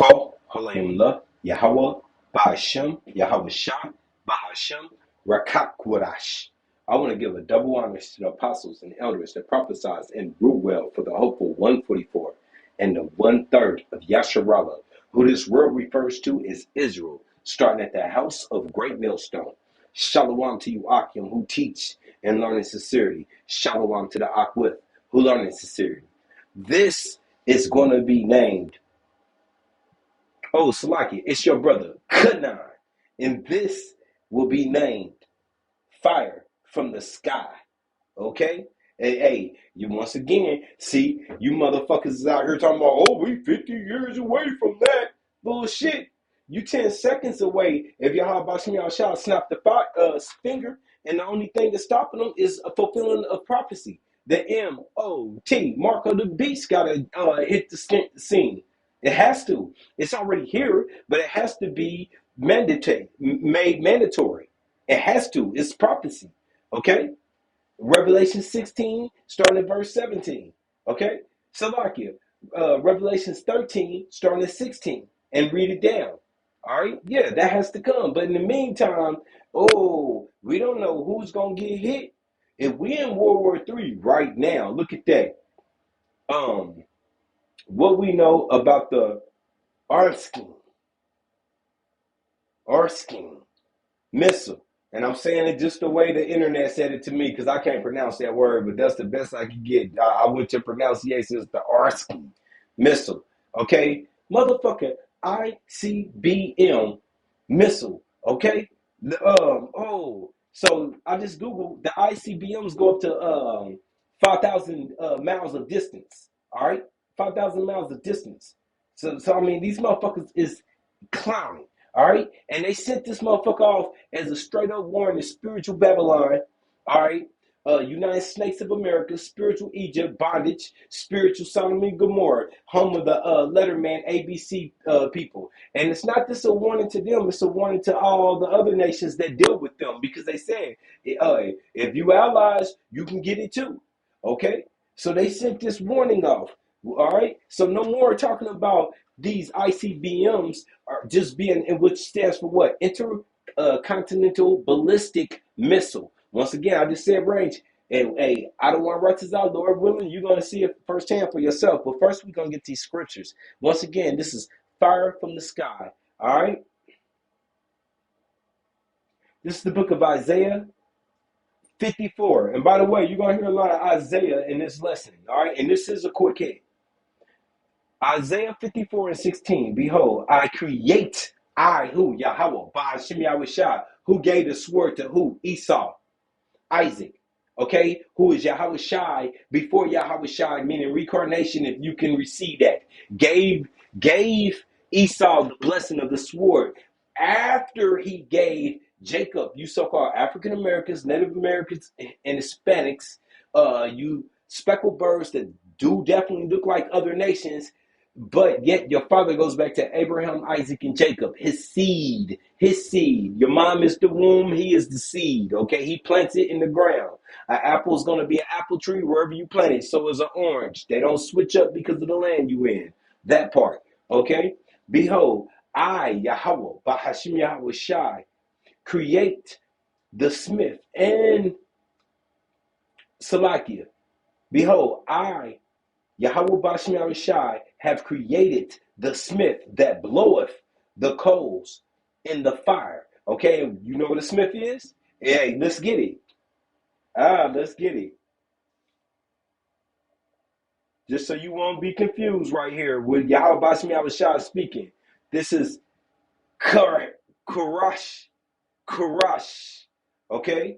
Call Halayimullah, Yahweh, Bahashem, Yahweh Shah, Bahashem, Rakakwadash. I want to give a double honors to the apostles and elders that prophesied and grew well for the hopeful 144 and the 1/3 of Yasharallah, who this word refers to as Israel, starting at the house of great millstone. Shalom to you, Akim, who teach and learn in sincerity. Shalom to the Akwith, who learn in sincerity. This is going to be named, oh, Salaki, it's your brother, Kanan. And this will be named Fire from the Sky. Okay? Hey, you once again, see, you motherfuckers is out here talking about, oh, we 50 years away from that. Bullshit. You 10 seconds away if Yahweh Bashim Yahshua snap the finger, and the only thing that's stopping them is a fulfilling of prophecy. The M-O-T, mark of the beast, got to hit the scene. It has to. It's already here, but it has to be made mandatory. It has to. It's prophecy. Okay? Revelation 16, starting at verse 17. Okay? Salakia. Revelations 13, starting at 16. And read it down. All right? Yeah, that has to come. But in the meantime, oh, we don't know who's going to get hit. If we in World War III right now, look at that. What we know about the Arskin missile. And I'm saying it just the way the internet said it to me because I can't pronounce that word, but that's the best I could get. I went to pronunciations, the Arskin missile. Okay? Motherfucking ICBM missile. Okay? So I just Googled the ICBMs go up to 5,000 miles of distance. All right? 5,000 miles of distance. So I mean, these motherfuckers is clowning. All right, and they sent this motherfucker off as a straight up warning, spiritual Babylon. All right, United Snakes of America, spiritual Egypt, bondage, spiritual Sodom and Gomorrah, home of the Letterman ABC people. And it's not just a warning to them; it's a warning to all the other nations that deal with them because they said, if you allies, you can get it too. Okay, so they sent this warning off. All right, so no more talking about these ICBMs are just being, in which stands for what? Intercontinental ballistic missile. Once again, I just said range. And hey, I don't want to rush this out, Lord willing. You're going to see it firsthand for yourself. But first, we're going to get these scriptures. Once again, this is fire from the sky. All right. This is the book of Isaiah 54. And by the way, you're going to hear a lot of Isaiah in this lesson. All right. And this is a quick hit. Isaiah 54 and 16, behold, I create, who? Yahweh, Ba'ashem Yahushua, who gave the sword to who? Esau, Isaac, okay? Who is Yahweh Shai before Yahweh Shai, meaning reincarnation, if you can receive that. Gave Esau the blessing of the sword after he gave Jacob, you so-called African Americans, Native Americans, and Hispanics, you speckled birds that do definitely look like other nations, but yet your father goes back to Abraham, Isaac, and Jacob. His seed. His seed. Your mom is the womb. He is the seed. Okay. He plants it in the ground. An apple is going to be an apple tree wherever you plant it. So is an orange. They don't switch up because of the land you in. That part. Okay. Behold, I, Yahweh, Bahashim Yahweh Shai, create the smith and Salakia. Behold, I, Yahweh Bashim Yahushai, have created the smith that bloweth the coals in the fire. Okay, you know what a smith is? Hey, let's get it. Let's get it. Just so you won't be confused right here with Yahweh Bashim Yahushai speaking. This is Kurash. Okay?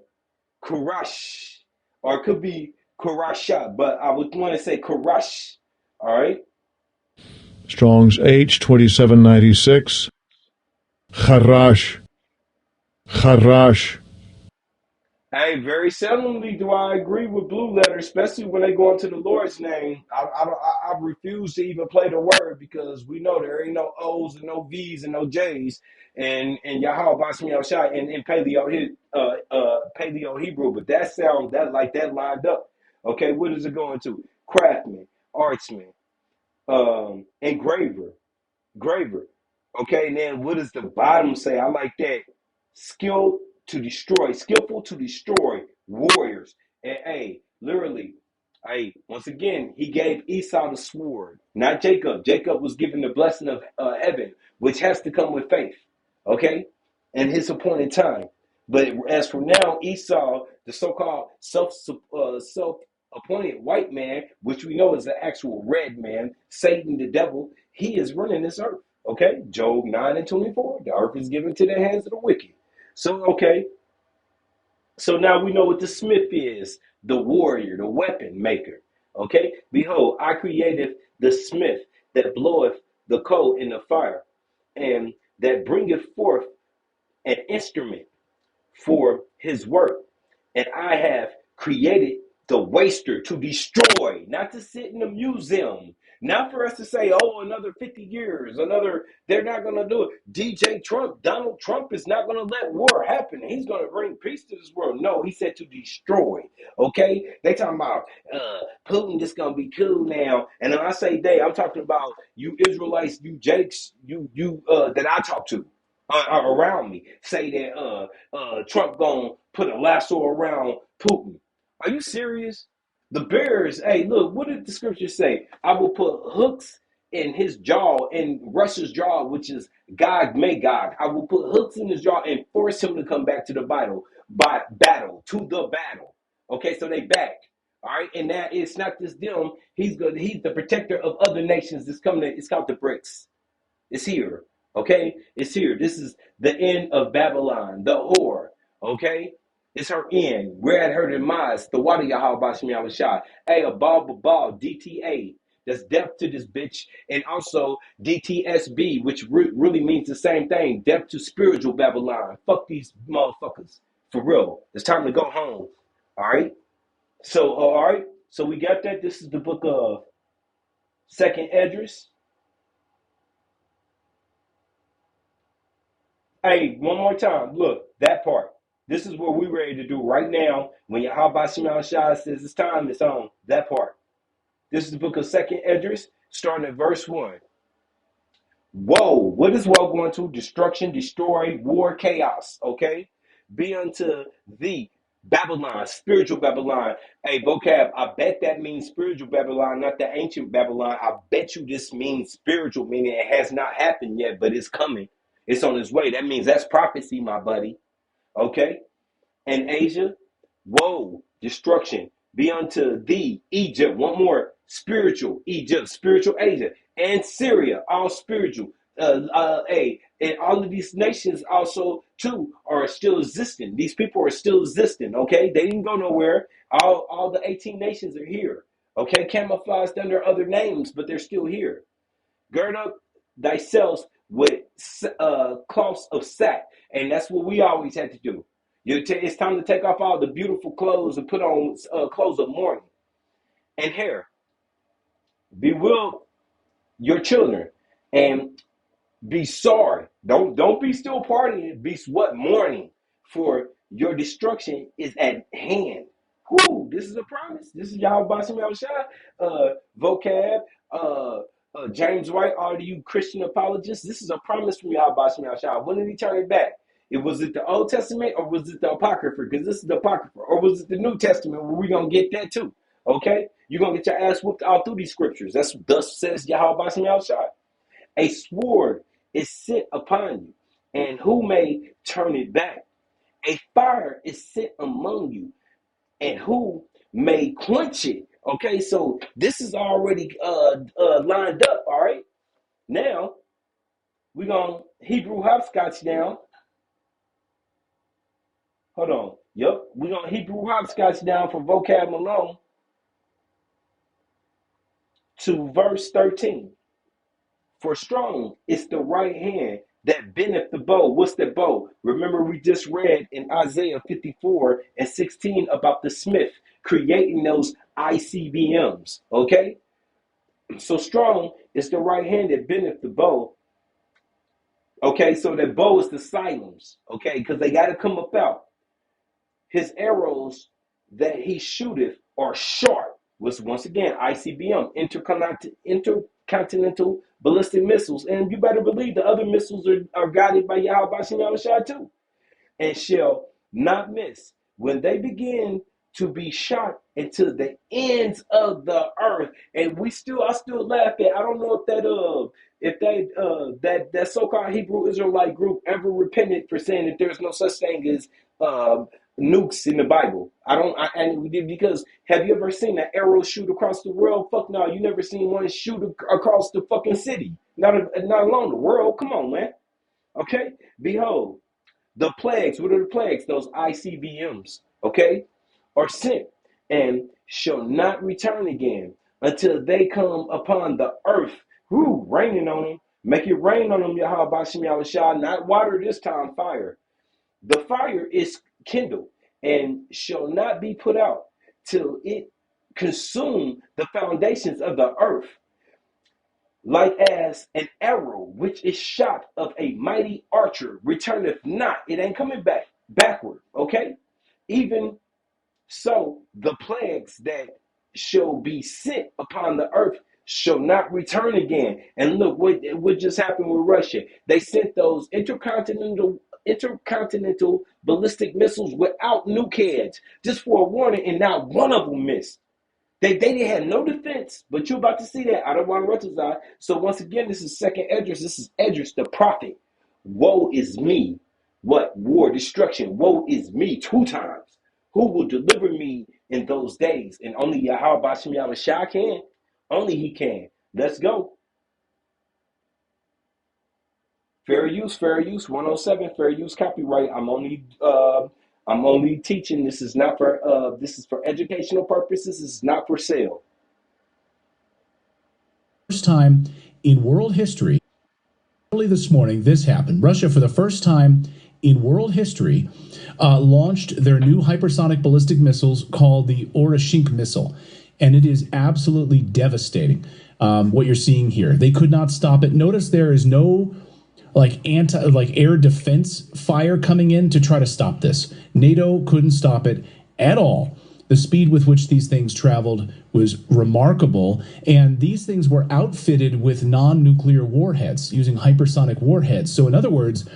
Kurash. Or it could be Kurasha, but I would want to say Kurash. All right? Strong's H 2796. Kharash. Hey, very seldomly do I agree with Blue Letter, especially when they go into the Lord's name. I refuse to even play the word because we know there ain't no O's and no V's and no J's and Yahweh Basmi Shai in Paleo Hebrew, but that sounds that lined up. Okay, what is it going to? Craftsman, artsman, engraver. Graver. Okay, and then what does the bottom say? I like that. Skilled to destroy, skillful to destroy warriors. And hey, literally, hey, once again, he gave Esau the sword, not Jacob. Jacob was given the blessing of heaven, which has to come with faith. Okay, and his appointed time. But as for now, Esau, the so-called self appointed white man, which we know is the actual red man, Satan, the devil, he is running this earth. Okay, Job 9 and 24. The earth is given to the hands of the wicked. So, okay, so now we know what the smith is, the warrior, the weapon maker. Okay, behold, I created the smith that bloweth the coal in the fire, and that bringeth forth an instrument for his work. And I have created the waster to destroy, not to sit in a museum, not for us to say, oh, another 50 years, they're not going to do it. DJ Trump, Donald Trump is not going to let war happen. He's going to bring peace to this world. No, he said to destroy. Okay? They talking about Putin just going to be cool now. And when I say they, I'm talking about you Israelites, you Jakes, you that I talk to. Around me say that Trump gonna put a lasso around Putin. Are you serious? The bears, hey, look, what did the scripture say? I will put hooks in his jaw, in Russia's jaw, which is Gog Magog. I will put hooks in his jaw and force him to come back to the to the battle. Okay, so they back. All right, and that it's not just them. He's good. He's the protector of other nations. It's coming. It's called the BRICS. It's here. Okay? It's here. This is the end of Babylon, the whore. Okay? It's her end. We're at her demise. The water Yahweh Shemi Shah. Hey, a ball, DTA. That's death to this bitch. And also DTSB, which really means the same thing. Death to spiritual Babylon. Fuck these motherfuckers. For real. It's time to go home. All right? So, all right. So we got that. This is the book of Second Esdras. Hey, one more time. Look, that part. This is what we're ready to do right now. When Yahweh Shema Shai says it's time, it's on. That part. This is the book of Second Esdras, starting at verse 1. Woe, what is woe going to? Destruction, destroy, war, chaos. Okay? Be unto thee, Babylon, spiritual Babylon. Hey, vocab, I bet that means spiritual Babylon, not the ancient Babylon. I bet you this means spiritual, meaning it has not happened yet, but it's coming. It's on its way. That means that's prophecy, my buddy. Okay? And Asia, woe, destruction, be unto thee, Egypt. One more, spiritual Egypt, spiritual Asia, and Syria, all spiritual. And all of these nations also too are still existing. These people are still existing. Okay, they didn't go nowhere. All the 18 nations are here. Okay, camouflaged under other names, but they're still here. Gird up thyself with cloths of sack, and that's what we always had to do. It's time to take off all the beautiful clothes and put on clothes of mourning and hair. Bewail your children and be sorry. Don't be still partying. Be what? Mourning, for your destruction is at hand. Whoo, this is a promise. This is y'all Basim Shai, vocab, James White, all of you Christian apologists. This is a promise from y'all Basim Shai. When did he turn it back? Was it the Old Testament or was it the Apocrypha? Because this is the Apocrypha. Or was it the New Testament where we're going to get that too? Okay? You're going to get your ass whooped all through these scriptures. That's thus says Yahweh Basim Shai. A sword is sent upon you, and who may turn it back? A fire is set among you, and who may quench it? Okay, so this is already lined up. All right, now we're gonna Hebrew hopscotch down. Hold on. Yep, we're gonna Hebrew hopscotch down from vocab Malone to verse 13. For strong is the right hand that bendeth the bow. What's the bow? Remember, we just read in Isaiah 54 and 16 about the smith creating those ICBMs. Okay? So strong is the right hand that bendeth the bow. Okay, so that bow is the silence. Okay, because they got to come about. His arrows that he shooteth are sharp. Was once again ICBM, intercontinental ballistic missiles. And you better believe the other missiles are guided by Yahweh Bashim Yahushua too, and shall not miss. When they begin to be shot into the ends of the earth, and I still laugh at. I don't know if that so-called Hebrew Israelite group ever repented for saying that there's no such thing as nukes in the Bible. Because have you ever seen an arrow shoot across the world? Fuck no, you never seen one shoot across the fucking city. Not alone the world. Come on, man. Okay, behold. The plagues, what are the plagues? Those ICBMs, okay, are sent and shall not return again until they come upon the earth. Whoo, raining on them. Make it rain on them, Yahweh Bashim Yahushua. Not water this time, fire. The fire is kindled and shall not be put out till it consume the foundations of the earth, like as an arrow which is shot of a mighty archer returneth not. It ain't coming backward, okay? Even so, the plagues that shall be sent upon the earth shall not return again. And look what just happened with Russia. They sent those intercontinental ballistic missiles without nuke heads, just for a warning, and not one of them missed. They didn't have no defense, but you're about to see that out of one Retazai. So once again, this is second Esdras. This is Esdras the prophet. Woe is me. What? War, destruction. Woe is me 2 times. Who will deliver me in those days? And only Yahweh Bashim Yahushua can. Only he can. Let's go. Fair use, 107, fair use copyright. I'm only teaching. This is for educational purposes. This is not for sale. First time in world history, early this morning, this happened. Russia, for the first time in world history, launched their new hypersonic ballistic missiles called the Oreshink missile. And it is absolutely devastating, what you're seeing here. They could not stop it. Notice there is no air defense fire coming in to try to stop this. NATO couldn't stop it at all. The speed with which these things traveled was remarkable, and these things were outfitted with non-nuclear warheads, using hypersonic warheads. So in other words,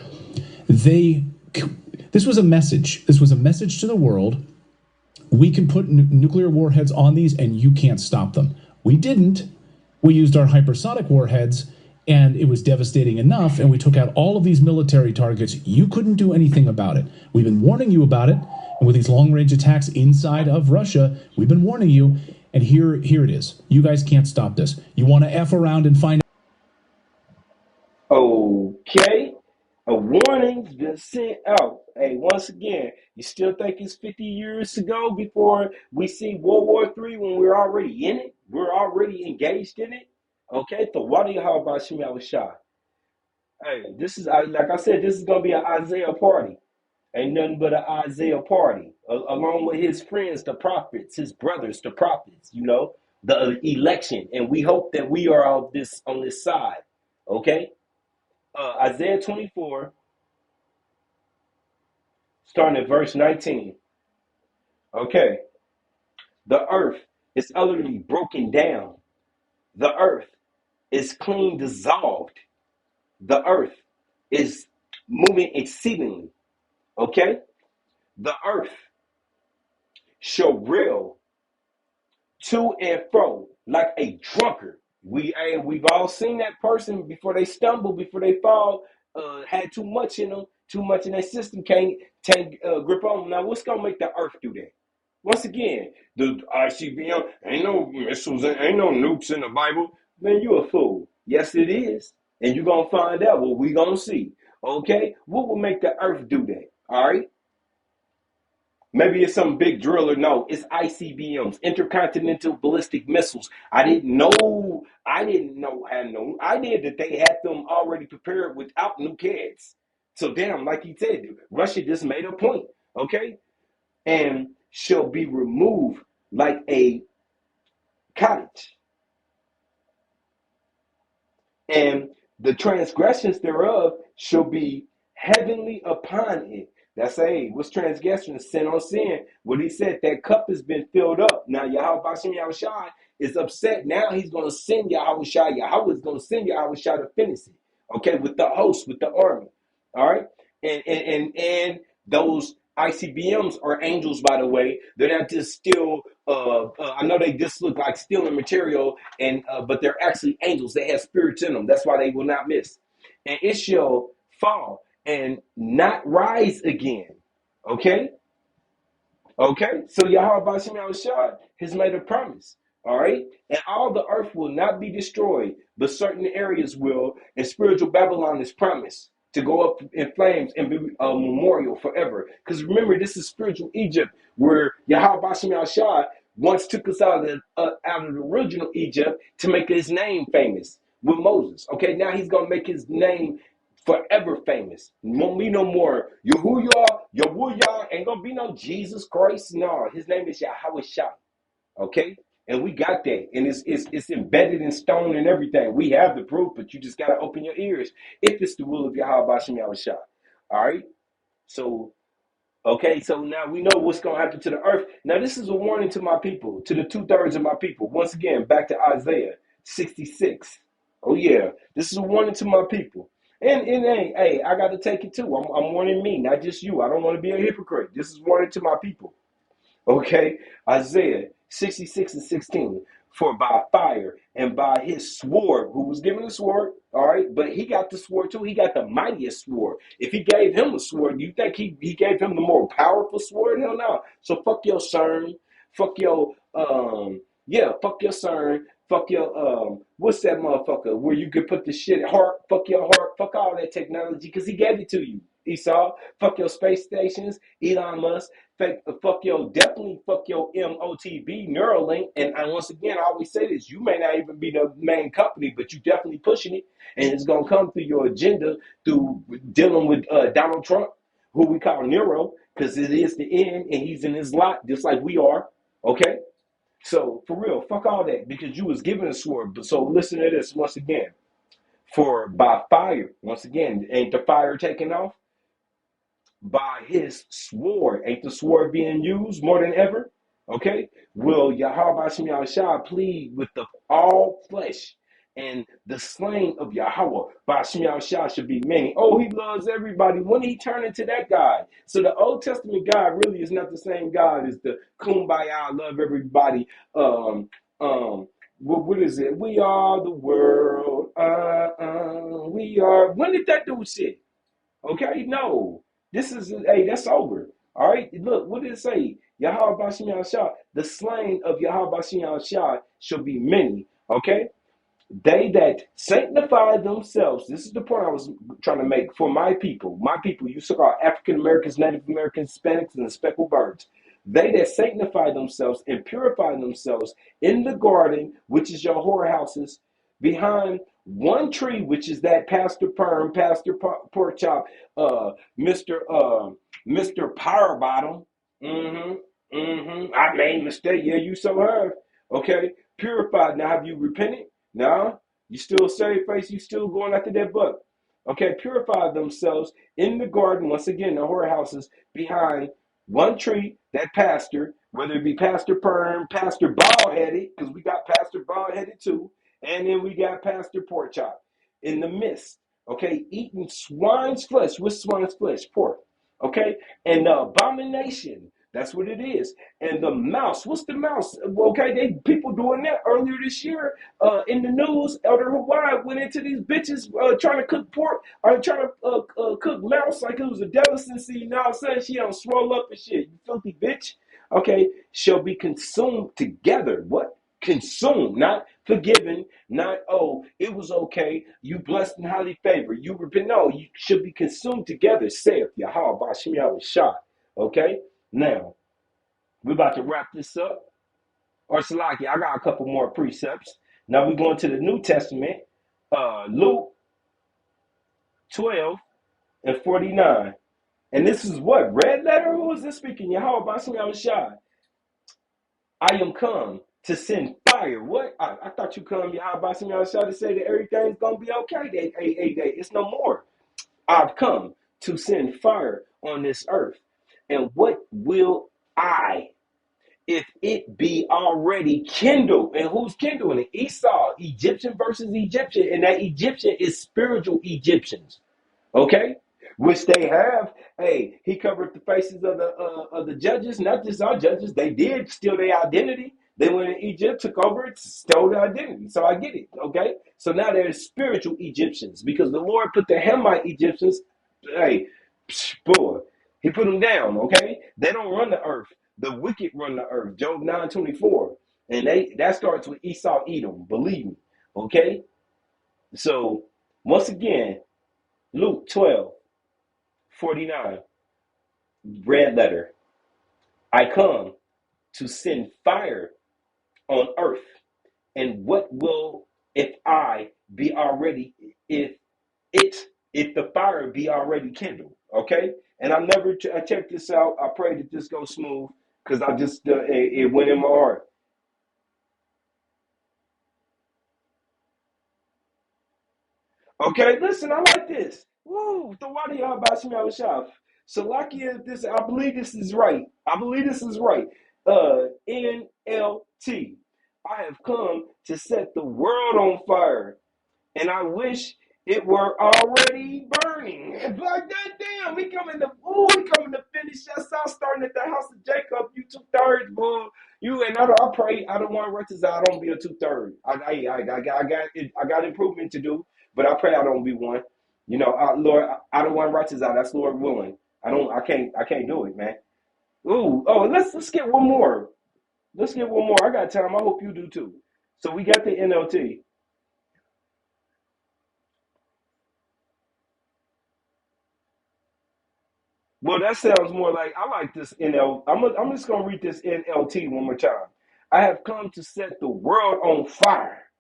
this was a message. This was a message to the world. We can put nuclear warheads on these, and you can't stop them. We didn't. We used our hypersonic warheads, and it was devastating enough, and we took out all of these military targets. You couldn't do anything about it. We've been warning you about it, and with these long-range attacks inside of Russia, we've been warning you, and here it is. You guys can't stop this. You want to F around and find out. Okay. A warning's been sent out. Hey, once again, you still think it's 50 years to go before we see World War III when we're already in it? We're already engaged in it? Okay, so what do you have about Shem Yahushua? Hey, this is, like I said, this is going to be an Isaiah party. Ain't nothing but an Isaiah party, along with his friends, the prophets, his brothers, the prophets, the election. And we hope that we are on this side, okay? Isaiah 24, starting at verse 19. Okay. The earth is utterly broken down. The earth is clean dissolved. The earth is moving exceedingly. Okay? The earth shall reel to and fro like a drunkard. We've all seen that person before they stumble, before they fall, had too much in them, too much in their system, can't grip on them. Now, what's going to make the earth do that? Once again, the ICBM, ain't no missiles, ain't no nukes in the Bible. Man, you a fool. Yes, it is. And you're going to find out what we're going to see. Okay? What will make the earth do that? All right? Maybe it's some big driller. No, it's ICBMs, intercontinental ballistic missiles. I didn't know that they had them already prepared without nuke heads. So damn, like he said, Russia just made a point, okay? And shall be removed like a cottage. And the transgressions thereof shall be heavenly upon it. That's what's transgression? Sin on sin. What he said, that cup has been filled up. Now, Yahweh Bashim Yahushua, is upset. Now he's going to send Yahweh Shai. Yahweh is going to send Yahweh Shai to finish it. Okay, with the host, with the army. All right, and those ICBMs are angels, by the way. They're not just still. I know they just look like stealing material, and but they're actually angels. They have spirits in them. That's why they will not miss. And it shall fall and not rise again. Okay. Okay, so Yahweh Bashim Yahushua has made a promise. All right, and all the earth will not be destroyed, but certain areas will. And spiritual Babylon is promised to go up in flames and be a memorial forever. Because remember, this is spiritual Egypt, where Yahweh Bashim Yahushua once took us out of the original Egypt to make his name famous with Moses. Okay, now he's gonna make his name forever famous. Won't be no more Yahuwah, ain't gonna be no Jesus Christ. No, his name is Yahweh Shai. Okay? And we got that. And it's embedded in stone and everything. We have the proof, but you just gotta open your ears if it's the will of Yahweh Bashem Yahweh Shai. Alright? So okay, so now we know what's going to happen to the earth. Now, this is a warning to my people, to the 2/3 of my people. Once again, back to Isaiah 66. Oh, yeah, this is a warning to my people. And hey, I got to take it too. I'm warning me, not just you. I don't want to be a hypocrite. This is warning to my people. Okay, Isaiah 66 and 16. For by fire and by his sword, who was given the sword, all right, but he got the sword too. He got the mightiest sword. If he gave him a sword, you think he gave him the more powerful sword? Hell no. So fuck your CERN, fuck your fuck your CERN, fuck your what's that motherfucker where you could put the shit heart, fuck your heart, fuck all that technology, because he gave it to you. Esau, fuck your space stations, Elon Musk, definitely fuck your MOTB, Neuralink. And once again, I always say this, you may not even be the main company, but you definitely pushing it. And it's going to come through your agenda through dealing with Donald Trump, who we call Nero, because it is the end and he's in his lot, just like we are. Okay? So, for real, fuck all that, because you was given a sword. But so listen to this once again. For by fire, once again, ain't the fire taking off? By his sword, ain't the sword being used more than ever? Okay, will Yahweh Hashem Yahushua plead with the all flesh, and the slain of Yahweh Hashem Yahushua should be many. Oh, he loves everybody. When he turn into that God? So the Old Testament God really is not the same God as the Kumbaya, love everybody. What is it? We are the world. We are. When did that dude shit? Okay, no. This is, hey, that's over. All right, look, what did it say? Yahweh Bashim Yahushua, the slain of Yahweh Bashim Yahushua shall be many. Okay, they that sanctify themselves. This is the point I was trying to make for my people. My people, you so-called African Americans, Native Americans, Hispanics, and the speckled birds. They that sanctify themselves and purify themselves in the garden, which is your whorehouses, behind one tree, which is that Pastor Perm, Pastor Pork Chop, Mr. Power Bottom. I made a mistake. Yeah, you so have. Okay, purified. Now, have you repented? No, you still save face. You still going after that buck. Okay, purify themselves in the garden. Once again, the whorehouses behind one tree. That pastor, whether it be Pastor Perm, Pastor Bald Headed, because we got Pastor Bald Headed too. And then we got Pastor Pork Chop in the midst, okay, eating swine's flesh. With swine's flesh? Pork, okay? And the abomination, that's what it is. And the mouse, what's the mouse? Okay, they people doing that earlier this year in the news. Elder Hawaii went into these bitches trying to cook pork, or trying to cook mouse like it was a delicacy. Now all of a sudden she don't swell up and shit. You filthy bitch. Okay, shall be consumed together. What? Consumed, not forgiven, not, oh, it was okay, you blessed and highly favored, you repent. No, you should be consumed together, saith Yahweh Bashim Yahushua. Okay, now we're about to wrap this up. Or Salaki, I got a couple more precepts. Now we're going to the New Testament, Luke 12 and 49. And this is what? Red letter? Who is this speaking? Yahweh Bashim Yahushua. I am come to send fire. What? I thought you come, Yahweh Bashim Yahushua, to say that everything's going to be okay. It's no more. I've come to send fire on this earth. And what will I if it be already kindled. And who's kindling it? Esau, Egyptian versus Egyptian. And that Egyptian is spiritual Egyptians. Okay? Which they have. Hey, he covered the faces of the judges, not just our judges. They did steal their identity. They went in Egypt, took over it, stole their identity. So I get it. Okay? So now there's spiritual Egyptians because the Lord put the Hamite Egyptians, hey, boy, he put them down. Okay? They don't run the earth. The wicked run the earth. Job 9:24. And that starts with Esau Edom. Believe me. Okay? So once again, Luke 12:49, red letter. I come to send fire on earth. And what will if I be already if the fire be already kindled? Okay? And I checked this out. I pray that this goes smooth because I just it went in my heart. Okay, listen, I like this. Woo, the wadi Bashmi Shaf. Salakia, this I believe this is right. I believe this is right. NLT. I have come to set the world on fire, and I wish it were already burning. Like that, damn, we coming to finish us out, starting at the house of Jacob. You 2/3, boy. You and I pray I don't want to I don't be a 2/3. I got improvement to do, but I pray I don't be one. You know, Lord, I don't want righteous out. That's Lord willing. I can't do it, man. Ooh, oh, let's get one more. Let's get one more. I got time. I hope you do too. So we got the NLT. Well, that sounds more like I like this NL. I'm just gonna read this NLT one more time. I have come to set the world on fire,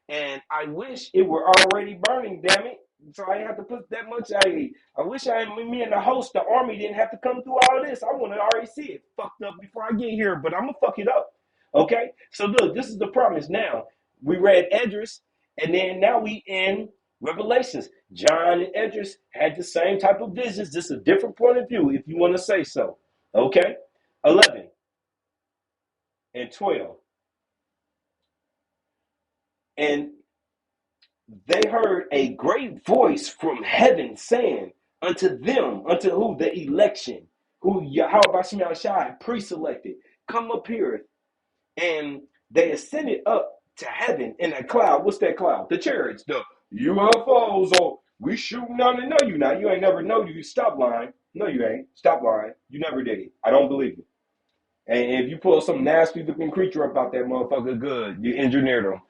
and I wish it were already burning. Damn it! So I ain't have to put that much. I wish me and the host, the army, didn't have to come through all this. I want to already see it fucked up before I get here, but I'm gonna fuck it up. Okay. So look, this is the promise. Now we read Edris, and then now we in Revelations. John and Edris had the same type of visions, just a different point of view, if you want to say so. Okay. 11 and 12. And they heard a great voice from heaven saying unto them, unto who? The election, who Yahweh Shai Shai pre-selected, come up here. And they ascended up to heaven in a cloud. What's that cloud? The chariots, the UFOs. Oh, we shooting down to know you now. You ain't never know you. Stop lying. No, you ain't. Stop lying. You never did it. I don't believe you. And if you pull some nasty looking creature up out that motherfucker, good. You engineered them.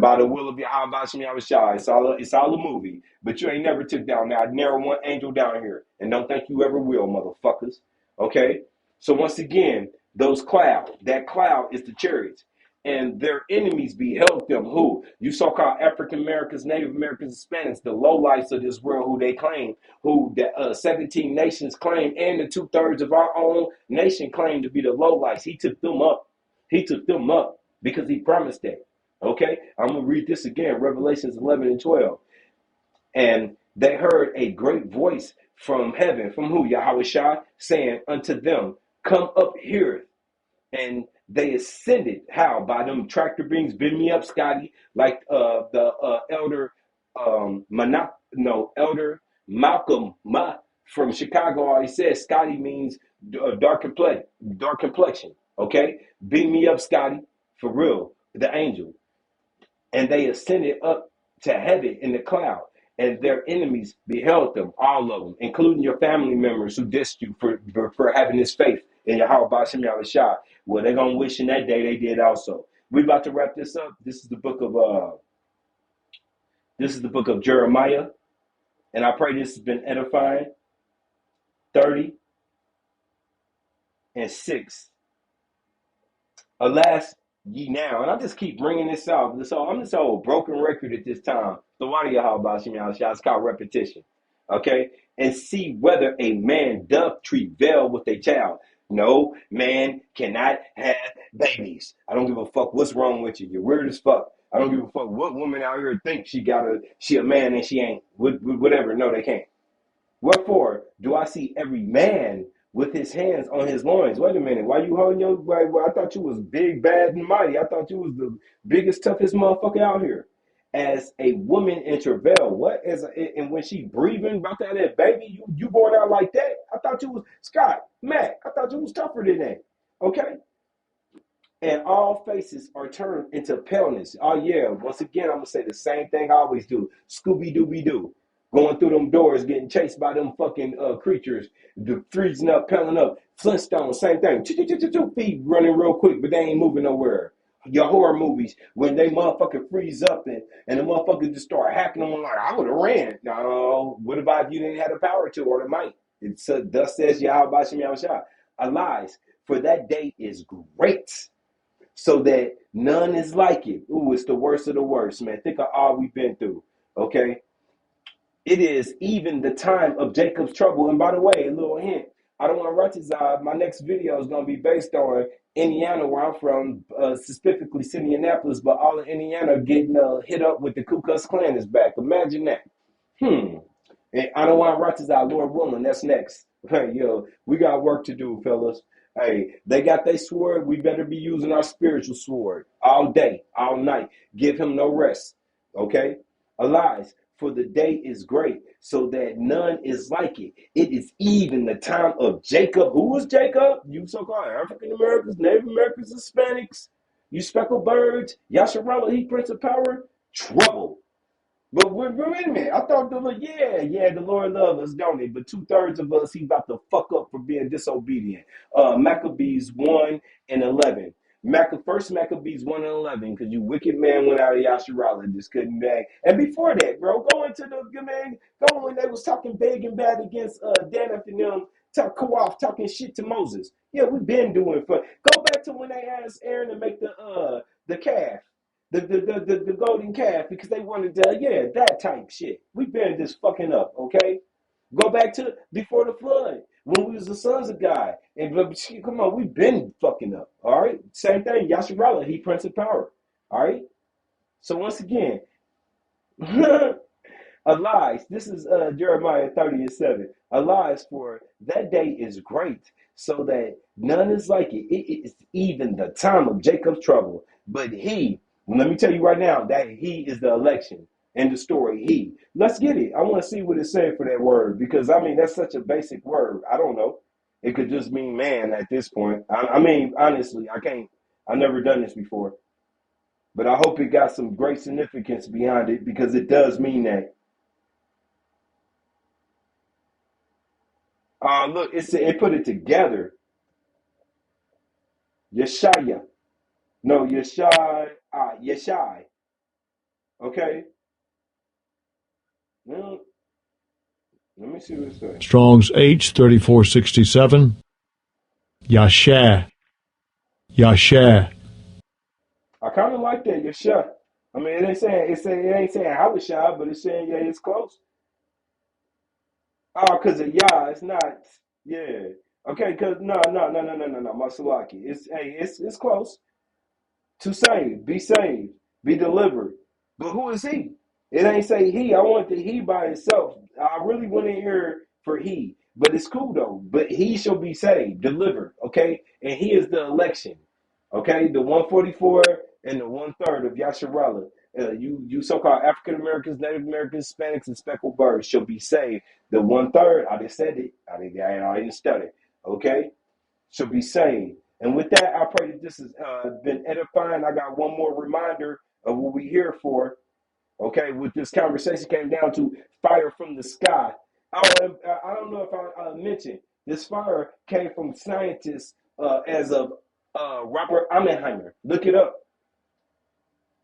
By the will of Yahweh Shai. It's all a movie. But you ain't never took down that narrow one angel down here. And don't think you ever will, motherfuckers. Okay? So once again, that cloud is the chariots. And their enemies beheld them. Who? You so-called African Americans, Native Americans, Hispanics, the lowlifes of this world who they claim, who the 17 nations claim, and the 2/3 of our own nation claim to be the lowlifes. He took them up. He took them up because he promised that. Okay? I'm going to read this again, Revelations 11 and 12. And they heard a great voice from heaven, from who? Yahweh Shai, saying unto them, come up here. And they ascended. How? By them tractor beams. Bend me up, Scotty. Like the elder Elder Malcolm from Chicago already said Scotty means dark complexion. Okay? Beam me up, Scotty. For real. The angel. And they ascended up to heaven in the cloud. And their enemies beheld them, all of them, including your family members who dissed you for having this faith in Yahweh Bashim Yahushua. Well, they're gonna wish in that day they did also. We're about to wrap this up. This is the book of Jeremiah, and I pray this has been edifying. 30 and 6. Alas, ye now, and I just keep bringing this out. I'm just a broken record at this time. So why do Yahweh Bashim Yahushua? It's called repetition. Okay, and see whether a man doth travail with a child. No, man cannot have babies. I don't give a fuck what's wrong with you. You're weird as fuck. I don't give a fuck what woman out here thinks she a man and she ain't. Whatever. No, they can't. Wherefore do I see every man with his hands on his loins. Wait a minute, why you holding your? I thought you was big, bad, and mighty. I thought you was the biggest, toughest motherfucker out here. As a woman in travail, what? And when she breathing about that baby, you going out like that? I thought you was Scott, Matt. I thought you was tougher than that. Okay. And all faces are turned into paleness. Oh yeah, once again, I'm gonna say the same thing I always do. Scooby Dooby Doo. Going through them doors, getting chased by them fucking creatures, the freezing up, peeling up. Flintstones, same thing. Feet running real quick, but they ain't moving nowhere. Your horror movies, when they motherfucking freeze up and the motherfuckers just start hacking them, like, I would have ran. No, what about if you didn't have the power to or the might? It's thus says Yahweh Shem Yahushua. Lies, for that day is great, so that none is like it. Ooh, it's the worst of the worst, man. Think of all we've been through, okay? It is even the time of Jacob's trouble. And by the way, a little hint, I don't want to Ratizah. My next video is going to be based on Indiana, where I'm from, specifically Indianapolis, but all of Indiana getting hit up with the Ku Klux Klan is back. Imagine that. And I don't want Ratizah, Lord willing, that's next. Hey, yo, we got work to do, fellas. Hey, they got their sword. We better be using our spiritual sword all day, all night. Give him no rest. Okay? Arise, for the day is great, so that none is like it. It is even the time of Jacob. Who was Jacob? You so-called African Americans, Native Americans, Hispanics, you speckled birds, Yasharala, he Prince of Power, trouble. But wait a minute. I thought the Lord, the Lord loves us, don't he? But 2/3 of us, he about to fuck up for being disobedient. Maccabees 1 and 11. First Maccabees 1 and 11, because you wicked man went out of Yasharala and just couldn't bang. And before that, bro, go into the good man, go when they was talking big and bad against Dan and them, talking shit to Moses. Yeah, we been doing fun. Go back to when they asked Aaron to make the calf. The golden calf, because they wanted to, that type shit. We've been just fucking up, okay? Go back to before the flood, when we was the sons of God. And come on, we've been fucking up, all right? Same thing, Yasharala, he Prince of Power, all right? So once again, Arise, this is Jeremiah 30:7. Arise, for that day is great, so that none is like it. It is even the time of Jacob's trouble. But let me tell you right now, that he is the election in the story. Let's get it. I want to see what it's saying for that word, because I mean, that's such a basic word. I don't know. It could just mean man at this point. I mean, honestly, I've never done this before. But I hope it got some great significance behind it, because it does mean that. Look, it put it together. Yeshaya. No, Yeshai. Okay. Well, let me see what it says. Strong's H 3467. Yashah. Yashah. I kind of like that, Yeshua. I mean, it ain't saying Habashah, but it's saying, it's close. Oh, because of Yah, it's not, yeah. Okay, because no, Masalaki. It's close. To save, be delivered. But who is he? It ain't say he. I want the he by itself. I really want to hear for he. But it's cool though. But he shall be saved, delivered, okay? And he is the election, okay? The 144 and the 1/3 of Yasharala. You so-called African Americans, Native Americans, Hispanics, and speckled birds shall be saved. The 1/3, I just said it. I didn't study, okay? Shall be saved. And with that, I pray that this has been edifying. I got one more reminder of what we're here for. Okay, with this conversation came down to fire from the sky. I don't know if I mentioned this fire came from scientists as of Robert Oppenheimer. Look it up.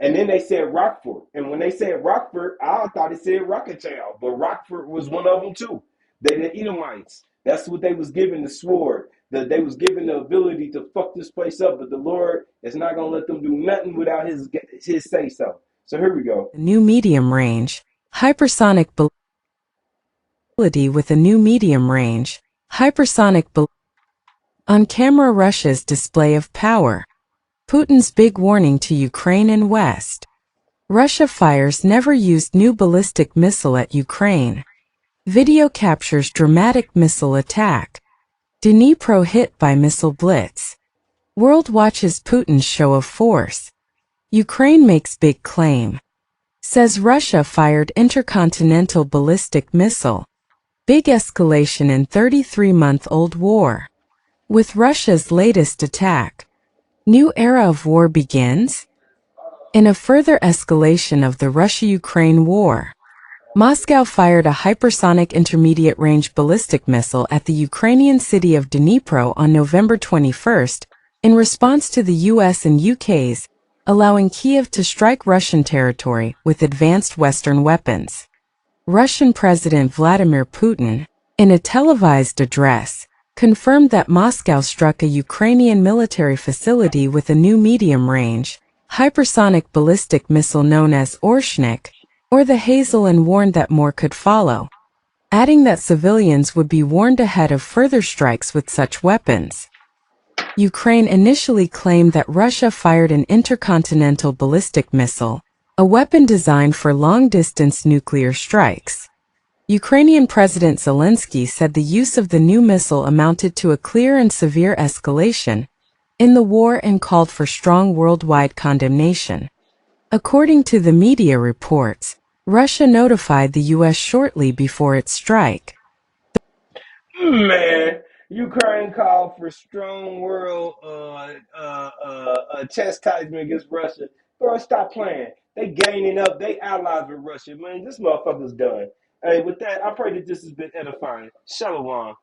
And then they said Rockford. And when they said Rockford, I thought it said Rocketown. But Rockford was one of them too. They the Edomites. That's what they was given, the sword. That they was given the ability to fuck this place up. But the Lord is not going to let them do nothing without his say-so. So here we go. New medium range. Hypersonic ability with a new medium range. Hypersonic on camera Russia's display of power. Putin's big warning to Ukraine and West. Russia fires never used new ballistic missile at Ukraine. Video captures dramatic missile attack. Dnipro hit by missile blitz. World watches Putin's show of force. Ukraine makes big claim. Says Russia fired intercontinental ballistic missile. Big escalation in 33-month-old war. With Russia's latest attack, new era of war begins? In a further escalation of the Russia-Ukraine war, Moscow fired a hypersonic intermediate-range ballistic missile at the Ukrainian city of Dnipro on November 21st, in response to the US and UK's allowing Kiev to strike Russian territory with advanced Western weapons. Russian President Vladimir Putin, in a televised address, confirmed that Moscow struck a Ukrainian military facility with a new medium-range, hypersonic ballistic missile known as Orshnik, or the Hazel, and warned that more could follow, adding that civilians would be warned ahead of further strikes with such weapons. Ukraine initially claimed that Russia fired an intercontinental ballistic missile, a weapon designed for long-distance nuclear strikes. Ukrainian President Zelensky said the use of the new missile amounted to a clear and severe escalation in the war and called for strong worldwide condemnation. According to the media reports, Russia notified the U.S. shortly before its strike. Man, Ukraine called for strong world chastisement against Russia. Bro, stop playing. They gaining up. They allies with Russia. Man, this motherfucker's done. Hey, with that, I pray that this has been edifying. Shalom.